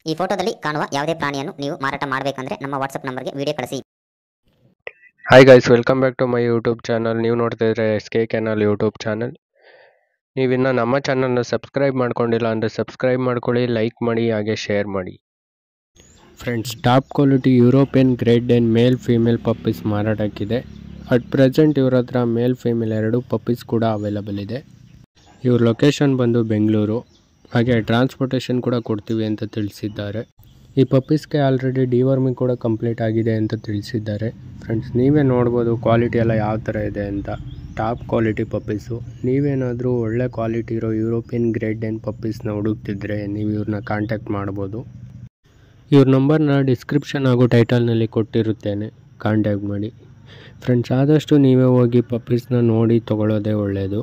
ಈ ಫೋಟೋದಲ್ಲಿ ಕಾಣುವ ಯಾವುದೇ ಪ್ರಾಣಿಯನ್ನು ನೀವು ಮಾರಾಟ ಮಾಡಬೇಕಂದ್ರೆ ನಮ್ಮ ವಾಟ್ಸಪ್ ನಂಬರ್ಗೆ ವಿಡಿಯೋ ಕಳಿಸಿ. Hi guys, welcome back to my YouTube channel. ನೀವು ನೋಡ್ತಾ ಇದ್ರೆ SK ಕೆನಾಲ್ ಯೂಟ್ಯೂಬ್ ಚಾನಲ್. ನೀವಿನ್ನು ನಮ್ಮ ಚಾನಲ್ನ ಸಬ್ಸ್ಕ್ರೈಬ್ ಮಾಡ್ಕೊಂಡಿಲ್ಲ ಅಂದರೆ ಸಬ್ಸ್ಕ್ರೈಬ್ ಮಾಡ್ಕೊಳ್ಳಿ, ಲೈಕ್ ಮಾಡಿ, ಹಾಗೆ ಶೇರ್ ಮಾಡಿ. Friends, top quality European great Dane male female puppies ಮಾರಾಟಕ್ಕಿದೆ. ಅಟ್ ಪ್ರೆಸೆಂಟ್ ಇವ್ರ ಹತ್ರ ಮೇಲ್ ಫೀಮೇಲ್ 2 ಪಪ್ಪೀಸ್ ಕೂಡ ಅವೈಲಬಲ್ ಇದೆ. ಇವ್ರ ಲೊಕೇಶನ್ ಬಂದು ಬೆಂಗಳೂರು, ಹಾಗೆ ಟ್ರಾನ್ಸ್ಪೋರ್ಟೇಷನ್ ಕೂಡ ಕೊಡ್ತೀವಿ ಅಂತ ತಿಳಿಸಿದ್ದಾರೆ. ಈ ಪಪ್ಪೀಸ್ಗೆ ಆಲ್ರೆಡಿ ಡಿವರ್ಮಿಂಗ್ ಕೂಡ ಕಂಪ್ಲೀಟ್ ಆಗಿದೆ ಅಂತ ತಿಳಿಸಿದ್ದಾರೆ. ಫ್ರೆಂಡ್ಸ್, ನೀವೇ ನೋಡ್ಬೋದು ಕ್ವಾಲಿಟಿ ಎಲ್ಲ ಯಾವ ಥರ ಇದೆ ಅಂತ. Top quality puppies. ನೀವೇನಾದರೂ ಒಳ್ಳೆ ಕ್ವಾಲಿಟಿ ಇರೋ ಯುರೋಪಿಯನ್ ಗ್ರೇಟ್ ಡೇನ್ ಪಪ್ಪೀಸ್ನ ಹುಡುಕ್ತಿದ್ರೆ ನೀವು ಇವ್ರನ್ನ ಕಾಂಟ್ಯಾಕ್ಟ್ ಮಾಡ್ಬೋದು. ಇವ್ರ ನಂಬರ್ನ ಡಿಸ್ಕ್ರಿಪ್ಷನ್ ಹಾಗೂ ಟೈಟಲ್ನಲ್ಲಿ ಕೊಟ್ಟಿರುತ್ತೇನೆ, ಕಾಂಟ್ಯಾಕ್ಟ್ ಮಾಡಿ. ಫ್ರೆಂಡ್ಸ್, ಆದಷ್ಟು ನೀವೇ ಹೋಗಿ ಪಪ್ಪೀಸ್ನ ನೋಡಿ ತೊಗೊಳ್ಳೋದೇ ಒಳ್ಳೆಯದು.